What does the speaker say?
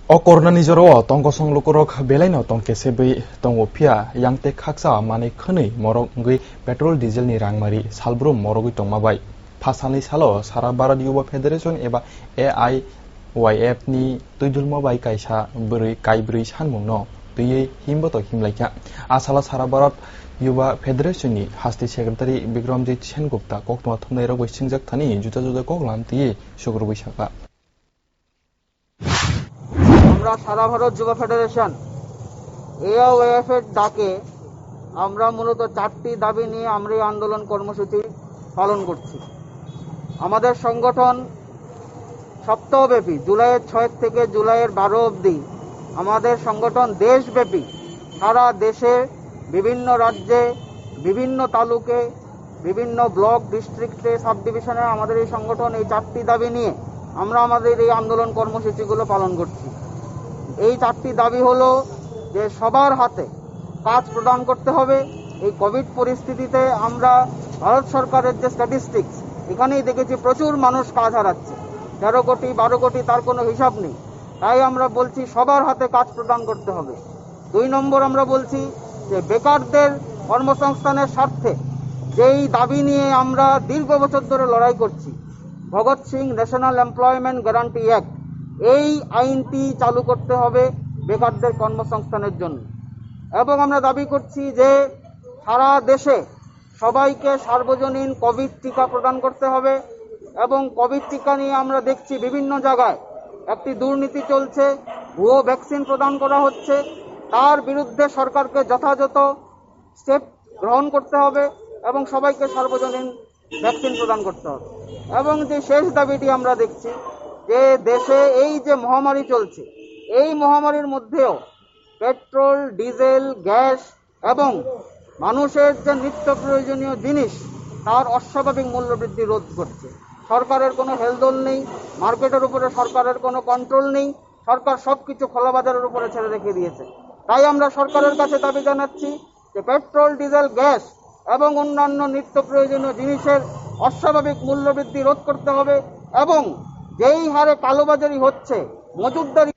O korona ni joro tongko songlokoro belai no tongke sebai tongo pia yang te khaksa mane khonei morok ngui petrol diesel ni rangmari salbrum morogui tongmabai phasani salo sara Bharat Yuva Federation eba AIYF ni tuidulmo bai kaisa bri sanmung no tuiye himboto himlaika asala sara Bharat Yuva Federation ni hasti secretary Bikramjit Sengupta koktoma thumnai rogoi singjak thani juta koklam tiye শুক্রবার বৈশাখা আমরা সারা ভারত যুব federation AIYF এর ডাকে আমরা মূলত 4টি দাবি নিয়ে আমরা এই আন্দোলন কর্মসূচি পালন করছি। আমাদের সংগঠন সপ্তাহব্যাপী জুলাইয়ের 6 থেকে জুলাইয়ের 12 অবধি আমাদের সংগঠন দেশব্যাপী সারা দেশে বিভিন্ন রাজ্যে বিভিন্ন তালুকে বিভিন্ন ব্লক ডিস্ট্রিক্টে সাব ডিভিশনে আমাদের এই সংগঠন এই 4টি দাবি নিয়ে আমরা আমাদের এই আন্দোলন কর্মসূচিগুলো পালন করছি। এই 4টি দাবি হলো যে সবার হাতে কাজ প্রদান করতে হবে। এই কোভিড পরিস্থিতিতে আমরা ভারত সরকারের যে স্ট্যাটিস্টিক্স এখানেই দেখেছি প্রচুর মানুষ কাজ হারাচ্ছে, 13 কোটি 12 কোটি তার কোনো হিসাব নেই। তাই আমরা বলছি সবার হাতে কাজ প্রদান করতে হবে। 2 নম্বর আমরা বলছি যে বেকারদের কর্মসংস্থানের স্বার্থে যেই দাবি নিয়ে আমরা দীর্ঘ বছর ধরে লড়াই করছি, Bhagat Singh national employment guarantee act, এই আইনটি চালু করতে হবে বেকারদের কর্মসংস্থানের জন্য। এবং আমরা দাবি করছি যে সারা দেশে সবাইকে সার্বজনীন কোভিড টিকা প্রদান করতে হবে। এবং কোভিড টিকা নিয়ে আমরা দেখছি বিভিন্ন জায়গায় একটি দুর্নীতি চলছে, ভুয়ো ভ্যাকসিন প্রদান করা হচ্ছে, তার বিরুদ্ধে সরকারকে যথাযথ স্টেপ গ্রহণ করতে হবে এবং সবাইকে সার্বজনীন ভ্যাকসিন প্রদান করতে হবে। এবং যে শেষ দাবিটি আমরা দেখছি যে দেশে এই যে মহামারী চলছে, এই মহামারীর মধ্যেও পেট্রোল ডিজেল গ্যাস এবং মানুষের যে নিত্য প্রয়োজনীয় জিনিস তার অস্বাভাবিক মূল্যবৃদ্ধি রোধ করছে। সরকারের কোনো হেলদোল নেই, মার্কেটের উপরে সরকারের কোনো কন্ট্রোল নেই, সরকার সবকিছু খোলা বাজারের উপরে ছেড়ে রেখে দিয়েছে। তাই আমরা সরকারের কাছে দাবি জানাচ্ছি যে পেট্রোল ডিজেল গ্যাস এবং অন্যান্য নিত্য প্রয়োজনীয় জিনিসের অস্বাভাবিক মূল্যবৃদ্ধি রোধ করতে হবে এবং যেই হারে কালোবাজারি হচ্ছে, মজুতদারি